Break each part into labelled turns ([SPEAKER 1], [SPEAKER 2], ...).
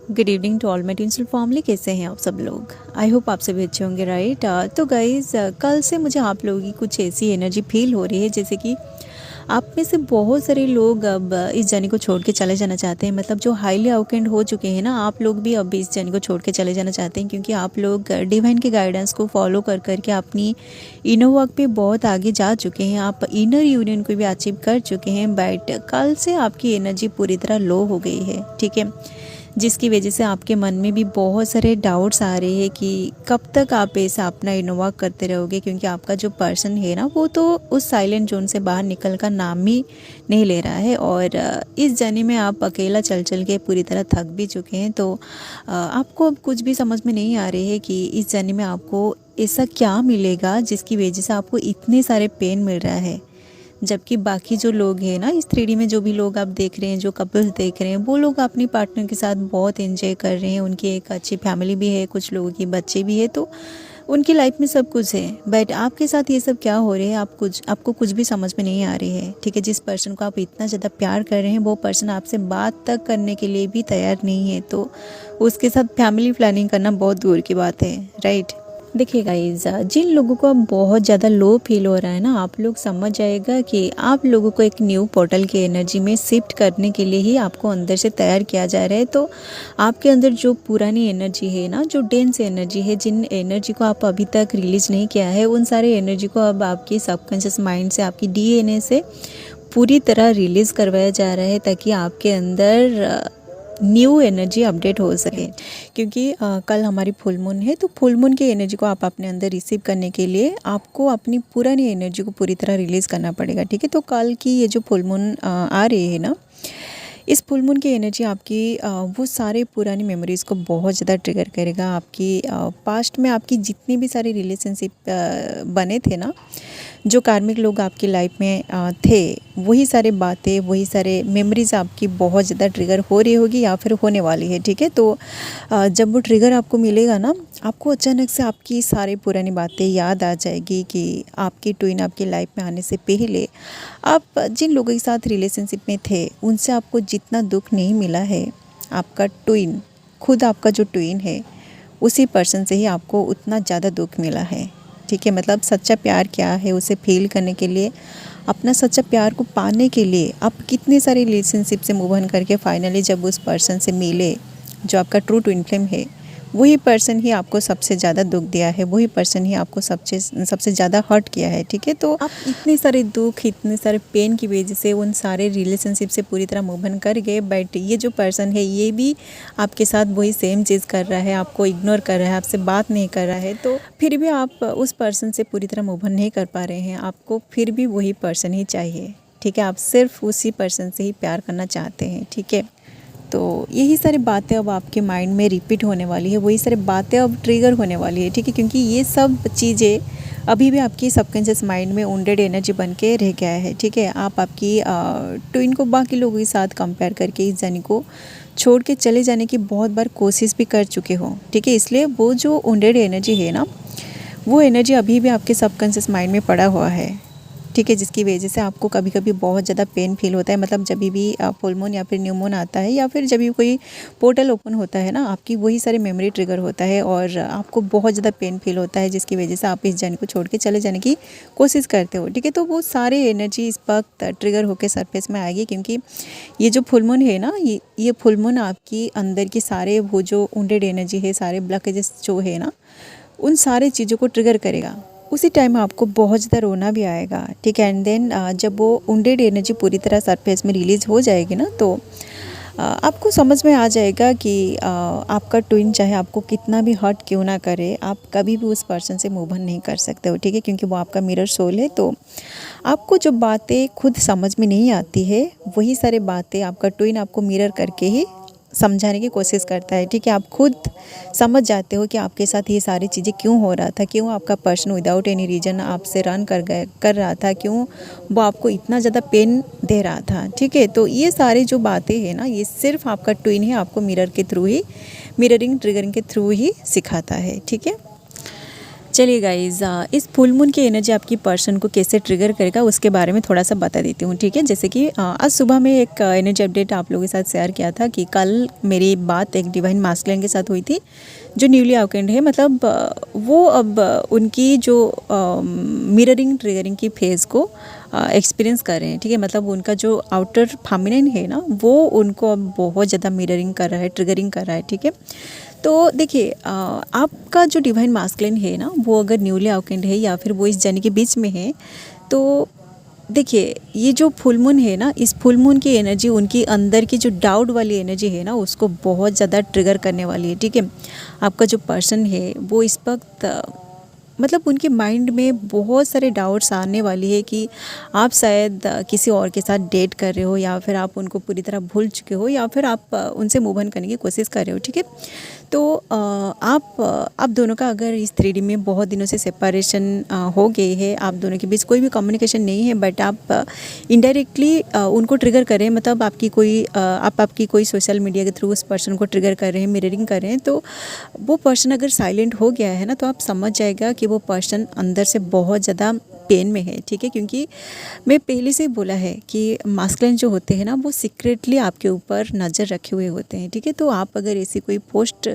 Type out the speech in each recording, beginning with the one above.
[SPEAKER 1] Good evening to all my tinsel family. कैसे हैं आप सब लोग? आई होप आप सभी अच्छे होंगे, राइट। तो गाइज़, कल से मुझे आप लोगों की कुछ ऐसी एनर्जी फील हो रही है जैसे कि आप में से बहुत सारे लोग अब इस जर्नी को छोड़ के चले जाना चाहते हैं। मतलब जो हाईली अवेकेंड हो चुके हैं ना, आप लोग भी अब इस जर्नी को छोड़ के चले जाना चाहते हैं, क्योंकि आप लोग डिवाइन के गाइडेंस को फॉलो कर करके अपनी इनर वर्क पे बहुत आगे जा चुके हैं। आप इनर यूनियन को भी अचीव कर चुके हैं, बट कल से आपकी एनर्जी पूरी तरह लो हो गई है, ठीक है। जिसकी वजह से आपके मन में भी बहुत सारे डाउट्स आ रहे हैं कि कब तक आप ऐसा अपना इनोवा करते रहोगे, क्योंकि आपका जो पर्सन है ना, वो तो उस साइलेंट जोन से बाहर निकल का नाम ही नहीं ले रहा है। और इस जर्नी में आप अकेला चल चल के पूरी तरह थक भी चुके हैं। तो आपको अब कुछ भी समझ में नहीं आ रही है कि इस जर्नी में आपको ऐसा क्या मिलेगा जिसकी वजह से आपको इतने सारे पेन मिल रहा है, जबकि बाकी जो लोग हैं ना, इस 3D में जो भी लोग आप देख रहे हैं, जो कपल्स देख रहे हैं, वो लोग अपनी पार्टनर के साथ बहुत एंजॉय कर रहे हैं। उनकी एक अच्छी फैमिली भी है, कुछ लोगों की बच्चे भी है, तो उनकी लाइफ में सब कुछ है। बट आपके साथ ये सब क्या हो रहा है, आपको कुछ भी समझ में नहीं आ रही है, ठीक है। जिस पर्सन को आप इतना ज़्यादा प्यार कर रहे हैं, वो पर्सन आपसे बात तक करने के लिए भी तैयार नहीं है, तो उसके साथ फैमिली प्लानिंग करना बहुत दूर की बात है, राइट। देखिए गाइज, जिन लोगों को अब बहुत ज़्यादा लो फील हो रहा है ना, आप लोग समझ जाएगा कि आप लोगों को एक न्यू पोर्टल की एनर्जी में शिफ्ट करने के लिए ही आपको अंदर से तैयार किया जा रहा है। तो आपके अंदर जो पुरानी एनर्जी है ना, जो डेंस एनर्जी है, जिन एनर्जी को आप अभी तक रिलीज़ नहीं किया है, उन सारे एनर्जी को अब आपकी सबकॉन्शियस माइंड से, आपकी DNA से पूरी तरह रिलीज़ करवाया जा रहा है, ताकि आपके अंदर न्यू एनर्जी अपडेट हो सके। क्योंकि कल हमारी फुल मून है, तो फुल मून की एनर्जी को आप अपने अंदर रिसीव करने के लिए आपको अपनी पुरानी एनर्जी को पूरी तरह रिलीज़ करना पड़ेगा, ठीक है। तो कल की ये जो फुल मून आ रही है ना, इस फुल मून की एनर्जी आपकी वो सारे पुरानी मेमोरीज़ को बहुत ज़्यादा ट्रिगर करेगा। आपकी पास्ट में आपकी जितनी भी सारी रिलेशनशिप बने थे ना, जो कार्मिक लोग आपकी लाइफ में थे, वही सारे बातें, वही सारे मेमोरीज़ आपकी बहुत ज़्यादा ट्रिगर हो रही होगी या फिर होने वाली है, ठीक है। तो जब वो ट्रिगर आपको मिलेगा ना, आपको अचानक से आपकी सारी पुरानी बातें याद आ जाएगी कि आपकी ट्विन आपकी लाइफ में आने से पहले आप जिन लोगों के साथ रिलेशनशिप में थे, उनसे आपको जितना दुख नहीं मिला है, आपका ट्विन, खुद आपका जो ट्विन है, उसी पर्सन से ही आपको उतना ज़्यादा दुख मिला है, ठीक है। मतलब सच्चा प्यार क्या है, उसे फील करने के लिए, अपना सच्चा प्यार को पाने के लिए आप कितने सारे रिलेशनशिप से मूव ऑन करके फाइनली जब उस पर्सन से मिले जो आपका ट्रू ट्विन फ्लेम है, वही पर्सन ही आपको सबसे ज़्यादा दुख दिया है, वही पर्सन ही आपको सबसे ज़्यादा हर्ट किया है, ठीक है। तो आप इतने सारे दुख, इतने सारे पेन की वजह से उन सारे रिलेशनशिप से पूरी तरह मूव ऑन कर गए, बट ये जो पर्सन है, ये भी आपके साथ वही सेम चीज़ कर रहा है, आपको इग्नोर कर रहा है, आपसे बात नहीं कर रहा है। तो फिर भी आप उस पर्सन से पूरी तरह मूव ऑन नहीं कर पा रहे हैं, आपको फिर भी वही पर्सन ही चाहिए, ठीक है। आप सिर्फ उसी पर्सन से ही प्यार करना चाहते हैं, ठीक है। तो यही सारी बातें अब आपके माइंड में रिपीट होने वाली है, वही सारी बातें अब ट्रिगर होने वाली है, ठीक है। क्योंकि ये सब चीज़ें अभी भी आपकी सबकॉन्शियस माइंड में वुंडेड एनर्जी बन के रह गया है, ठीक है। आप आपकी ट्विन को बाकी लोगों के साथ कंपेयर करके इस जर्नी को छोड़ के चले जाने की बहुत बार कोशिश भी कर चुके हो, ठीक है। इसलिए वो जो वुंडेड एनर्जी है ना, वो एनर्जी अभी भी आपके सबकॉन्शियस माइंड में पड़ा हुआ है, ठीक है। जिसकी वजह से आपको कभी कभी बहुत ज़्यादा पेन फील होता है। मतलब जब भी फुल मून या फिर न्यू मून आता है, या फिर जब भी कोई पोर्टल ओपन होता है ना, आपकी वही सारी मेमोरी ट्रिगर होता है और आपको बहुत ज़्यादा पेन फील होता है, जिसकी वजह से आप इस जर्नी को छोड़ के चले जाने की कोशिश करते हो, ठीक है। तो वो सारे एनर्जी इस वक्त ट्रिगर होकर सरफेस में आएगी, क्योंकि ये जो फुल मून है ना, ये फुल मून आपकी अंदर की सारे वो जो वुंडेड एनर्जी है, सारे ब्लॉकेजेस जो है ना, उन सारे चीज़ों को ट्रिगर करेगा। उसी टाइम आपको बहुत ज़्यादा रोना भी आएगा, ठीक है। एंड देन जब वो वुंडेड एनर्जी पूरी तरह सरफेस में रिलीज़ हो जाएगी ना, तो आपको समझ में आ जाएगा कि आपका ट्विन चाहे आपको कितना भी हर्ट क्यों ना करे, आप कभी भी उस पर्सन से मूव ऑन नहीं कर सकते हो, ठीक है। क्योंकि वो आपका मिरर सोल है। तो आपको जो बातें खुद समझ में नहीं आती है, वही सारी बातें आपका ट्विन आपको मिरर करके ही समझाने की कोशिश करता है, ठीक है। आप खुद समझ जाते हो कि आपके साथ ये सारी चीज़ें क्यों हो रहा था, क्यों आपका पर्सन विदाउट एनी रीज़न आपसे रन कर रहा था, क्यों वो आपको इतना ज़्यादा पेन दे रहा था, ठीक है। तो ये सारी जो बातें हैं ना, ये सिर्फ आपका ट्विन ही आपको मिररिंग ट्रिगरिंग के थ्रू ही सिखाता है, ठीक है। चलिए गाइज, इस फुल मून की एनर्जी आपकी पर्सन को कैसे ट्रिगर करेगा उसके बारे में थोड़ा सा बता देती हूँ, ठीक है। जैसे कि आज सुबह में एक एनर्जी अपडेट आप लोगों के साथ शेयर किया था कि कल मेरी बात एक डिवाइन मास्कुलिन के साथ हुई थी जो न्यूली अवेकेंड है। मतलब वो अब उनकी जो मिररिंग ट्रिगरिंग की फेज़ को एक्सपीरियंस कर रहे हैं, ठीक है। मतलब उनका जो आउटर फेमिनिन है ना, वो उनको अब बहुत ज़्यादा मिररिंग कर रहा है, ट्रिगरिंग कर रहा है, ठीक है। तो देखिए, आपका जो डिवाइन मास्कुलिन है ना, वो अगर न्यूली अवेकेंड है या फिर वो इस जर्नी के बीच में है, तो देखिए ये जो फुल मून है ना, इस फुल मून की एनर्जी उनकी अंदर की जो डाउट वाली एनर्जी है ना, उसको बहुत ज़्यादा ट्रिगर करने वाली है, ठीक है। आपका जो पर्सन है वो इस वक्त मतलब उनके माइंड में बहुत सारे डाउट्स आने वाली है कि आप शायद किसी और के साथ डेट कर रहे हो, या फिर आप उनको पूरी तरह भूल चुके हो, या फिर आप उनसे मूव ऑन करने की कोशिश कर रहे हो, ठीक है। तो आप दोनों का अगर इस 3D में बहुत दिनों से सेपरेशन हो गई है, आप दोनों के बीच कोई भी कम्युनिकेशन नहीं है, बट आप इनडायरेक्टली उनको ट्रिगर कर रहे हैं। मतलब आपकी कोई सोशल मीडिया के थ्रू उस पर्सन को ट्रिगर कर रहे हैं, मिररिंग कर रहे हैं, तो वो पर्सन अगर साइलेंट हो गया है ना, तो आप समझ जाएगा कि वो पर्सन अंदर से बहुत ज़्यादा पेन में है, ठीक है। क्योंकि मैं पहले से ही बोला है कि मास्कुलिन जो होते हैं ना, वो सीक्रेटली आपके ऊपर नज़र रखे हुए होते हैं, ठीक है। तो आप अगर ऐसी कोई पोस्ट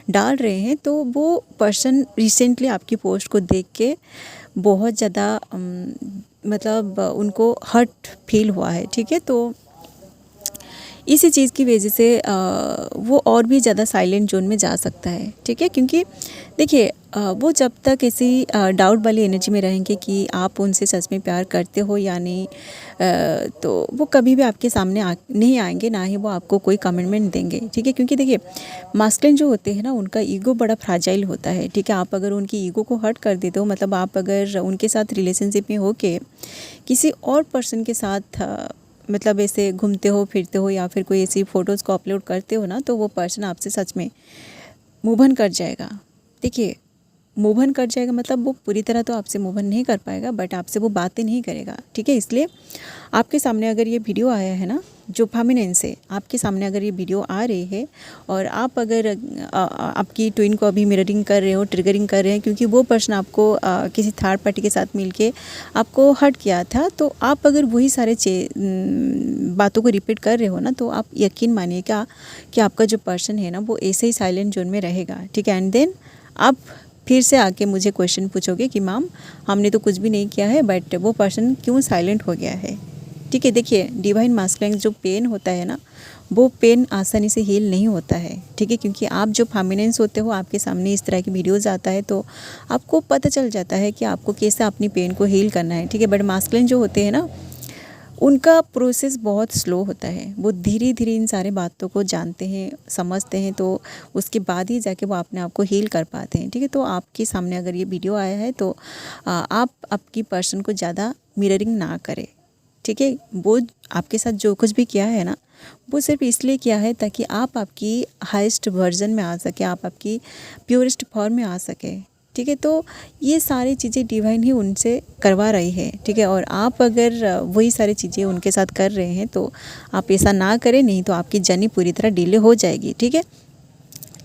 [SPEAKER 1] डाल रहे हैं, तो वो पर्सन रिसेंटली आपकी पोस्ट को देख के बहुत ज़्यादा मतलब उनको हर्ट फील हुआ है, ठीक है। तो इसी चीज़ की वजह से वो और भी ज़्यादा साइलेंट जोन में जा सकता है, ठीक है। क्योंकि देखिए, वो जब तक ऐसी डाउट वाली एनर्जी में रहेंगे कि आप उनसे सच में प्यार करते हो या नहीं, तो वो कभी भी आपके सामने नहीं आएंगे, ना ही वो आपको कोई कमिटमेंट देंगे, ठीक है। क्योंकि देखिए, मास्कुलिन जो होते हैं ना, उनका ईगो बड़ा फ्राजाइल होता है, ठीक है। आप अगर उनकी ईगो को हर्ट कर देते हो, मतलब आप अगर उनके साथ रिलेशनशिप में हो के किसी और पर्सन के साथ मतलब ऐसे घूमते हो फिरते हो, या फिर कोई ऐसी फ़ोटोज़ को अपलोड करते हो ना, तो वो पर्सन आपसे सच में मूव ऑन कर जाएगा। देखिए, मूव ऑन कर जाएगा मतलब वो पूरी तरह तो आपसे मूव ऑन नहीं कर पाएगा, बट आपसे वो बातें नहीं करेगा, ठीक है। इसलिए आपके सामने अगर ये वीडियो आया है ना, जो फेमिनिन से आपके सामने अगर ये वीडियो आ रही है, और आप अगर आपकी ट्विन को अभी मिररिंग कर रहे हो, ट्रिगरिंग कर रहे हैं, क्योंकि वो पर्सन आपको किसी थर्ड पार्टी के साथ मिलके आपको हर्ट किया था, तो आप अगर वही सारे बातों को रिपीट कर रहे हो ना, तो आप यकीन मानिएगा कि आपका जो पर्सन है ना, वो ऐसे ही साइलेंट जोन में रहेगा, ठीक है। एंड देन आप फिर से आके मुझे क्वेश्चन पूछोगे कि मैम हमने तो कुछ भी नहीं किया है, बट वो पर्सन क्यों साइलेंट हो गया है, ठीक है। देखिए, डिवाइन मास्कुलिन जो पेन होता है ना, वो पेन आसानी से हील नहीं होता है, ठीक है। क्योंकि आप जो फेमिनिन्स होते हो, आपके सामने इस तरह की वीडियोज़ आता है, तो आपको पता चल जाता है कि आपको कैसे अपनी पेन को हील करना है, ठीक है। बट मास्कुलिन जो होते हैं ना, उनका प्रोसेस बहुत स्लो होता है। वो धीरे धीरे इन सारे बातों को जानते हैं, समझते हैं, तो उसके बाद ही जाके वो अपने आप को हील कर पाते हैं, ठीक है। तो आपके सामने अगर ये वीडियो आया है, तो आप आपकी पर्सन को ज़्यादा मिररिंग ना करें, ठीक है। वो आपके साथ जो कुछ भी किया है ना, वो सिर्फ इसलिए किया है ताकि आप आपकी हाईएस्ट वर्जन में आ सके, आप आपकी प्योरेस्ट फॉर्म में आ सके, ठीक है। तो ये सारी चीज़ें डिवाइन ही उनसे करवा रही है, ठीक है। और आप अगर वही सारी चीज़ें उनके साथ कर रहे हैं, तो आप ऐसा ना करें, नहीं तो आपकी जर्नी पूरी तरह डिले हो जाएगी, ठीक है।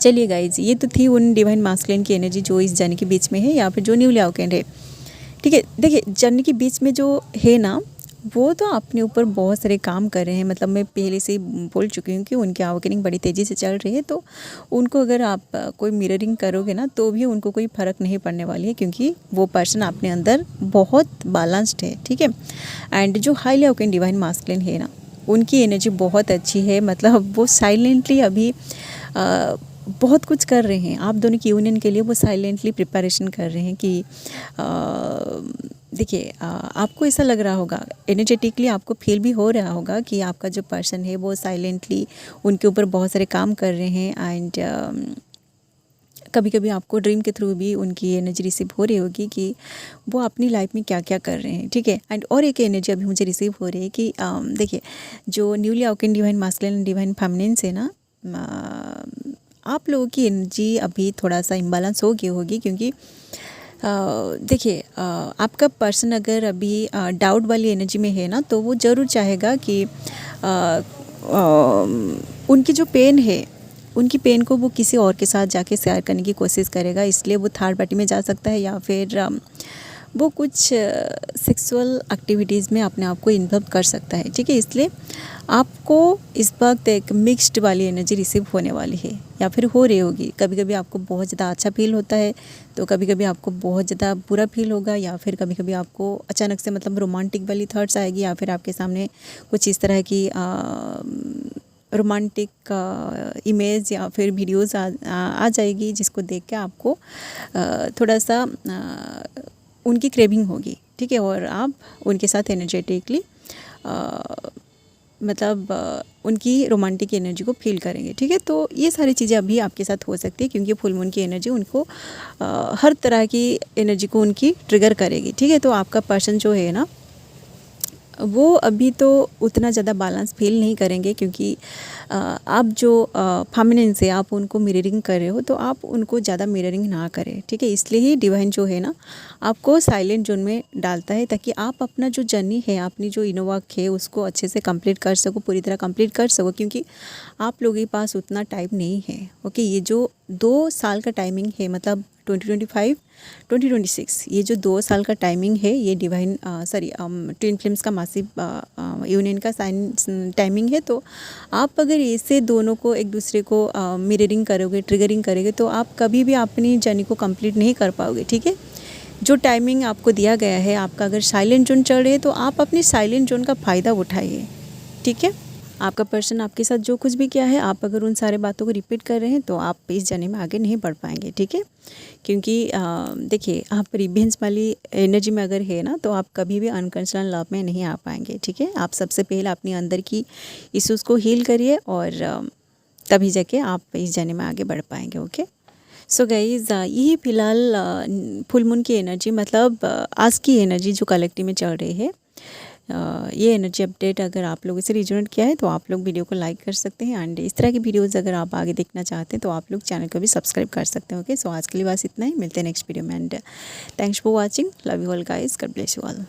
[SPEAKER 1] चलिए गाइज, ये तो थी उन डिवाइन मास्कुलिन की एनर्जी जो इस जर्नी के बीच में है, या फिर जो न्यूली अवेकेंड है, ठीक है। देखिए, जर्नी के बीच में जो है ना, वो तो अपने ऊपर बहुत सारे काम कर रहे हैं। मतलब मैं पहले से ही बोल चुकी हूँ कि उनकी अवेकनिंग बड़ी तेज़ी से चल रही है, तो उनको अगर आप कोई मिररिंग करोगे ना, तो भी उनको कोई फ़र्क नहीं पड़ने वाली है, क्योंकि वो पर्सन अपने अंदर बहुत बैलेंस्ड है, ठीक है। एंड जो हाईली अवेकन डिवाइन मास्कुलिन है ना, उनकी एनर्जी बहुत अच्छी है। मतलब वो साइलेंटली अभी बहुत कुछ कर रहे हैं आप दोनों की यूनियन के लिए। वो साइलेंटली प्रिपरेशन कर रहे हैं कि देखिए, आपको ऐसा लग रहा होगा, एनर्जेटिकली आपको फील भी हो रहा होगा कि आपका जो पर्सन है वो साइलेंटली उनके ऊपर बहुत सारे काम कर रहे हैं। एंड कभी कभी आपको ड्रीम के थ्रू भी उनकी एनर्जी रिसीव हो रही होगी कि वो अपनी लाइफ में क्या क्या कर रहे हैं, ठीक है। एंड और एक एनर्जी अभी मुझे रिसीव हो रही है कि देखिए, जो newly awaken divine masculine and divine feminine है ना, आप लोगों की एनर्जी अभी थोड़ा सा इम्बैलेंस हो गई होगी। क्योंकि देखिए, आपका पर्सन अगर अभी डाउट वाली एनर्जी में है ना, तो वो ज़रूर चाहेगा कि उनकी जो पेन है उनकी पेन को वो किसी और के साथ जाके शेयर करने की कोशिश करेगा, इसलिए वो थर्ड पार्टी में जा सकता है, या फिर वो कुछ सेक्सुअल एक्टिविटीज़ में अपने आप को इन्वॉल्व कर सकता है। ठीक है, इसलिए आपको इस वक्त एक मिक्स्ड वाली एनर्जी रिसीव होने वाली है या फिर हो रही होगी। कभी कभी आपको बहुत ज़्यादा अच्छा फील होता है, तो कभी कभी आपको बहुत ज़्यादा बुरा फील होगा, या फिर कभी कभी आपको अचानक से मतलब रोमांटिक वाली थॉट्स आएगी, या फिर आपके सामने कुछ इस तरह की रोमांटिक इमेज या फिर वीडियोज़ आ जाएगी, जिसको देख के आपको थोड़ा सा उनकी क्रेविंग होगी। ठीक है, और आप उनके साथ एनर्जेटिकली मतलब उनकी रोमांटिक एनर्जी को फील करेंगे। ठीक है, तो ये सारी चीज़ें अभी आपके साथ हो सकती है, क्योंकि फुल मून की एनर्जी उनको हर तरह की एनर्जी को उनकी ट्रिगर करेगी। ठीक है, तो आपका पर्सन जो है ना, वो अभी तो उतना ज़्यादा बैलेंस फील नहीं करेंगे, क्योंकि आप जो फेमिनिन से आप उनको मिररिंग कर रहे हो, तो आप उनको ज़्यादा मिररिंग ना करें। ठीक है, इसलिए ही डिवाइन जो है ना, आपको साइलेंट जोन में डालता है, ताकि आप अपना जो जर्नी है, अपनी जो इनर वर्क है, उसको अच्छे से कंप्लीट कर सको, पूरी तरह कंप्लीट कर सको, क्योंकि आप लोगों के पास उतना टाइम नहीं है। ओके, ये जो 2 साल का टाइमिंग है, मतलब 2025 2026, ये जो 2 साल का टाइमिंग है, ये डिवाइन ट्विन फ्लेम्स का मासिव यूनियन का साइन टाइमिंग है। तो आप अगर ऐसे दोनों को एक दूसरे को मिररिंग करोगे, ट्रिगरिंग करोगे, तो आप कभी भी अपनी जर्नी को कंप्लीट नहीं कर पाओगे। ठीक है, जो टाइमिंग आपको दिया गया है, आपका अगर साइलेंट जोन चल रहे है, तो आप अपनी साइलेंट जोन का फ़ायदा उठाइए। ठीक है, आपका पर्सन आपके साथ जो कुछ भी किया है, आप अगर उन सारे बातों को रिपीट कर रहे हैं, तो आप इस जर्नी में आगे नहीं बढ़ पाएंगे। ठीक है, क्योंकि देखिए, आप रिवेंज वाली एनर्जी में अगर है ना, तो आप कभी भी अनकंडीशनल लव में नहीं आ पाएंगे। ठीक है, आप सबसे पहले अपनी अंदर की इश्यूज़ को हील करिए, और तभी जाके आप इस जर्नी में आगे बढ़ पाएंगे। ओके, सो गाइज, यही फ़िलहाल फुल मून की एनर्जी, मतलब आज की एनर्जी जो कलेक्टिव में चल रही है, ये एनर्जी अपडेट अगर आप लोगों से रिजोनेट किया है, तो आप लोग वीडियो को लाइक कर सकते हैं, एंड इस तरह की वीडियोस अगर आप आगे देखना चाहते हैं, तो आप लोग चैनल को भी सब्सक्राइब कर सकते हैं। ओके, सो आज के लिए बस इतना ही, मिलते हैं नेक्स्ट वीडियो में, and thanks for watching, love you all guys, God bless you all.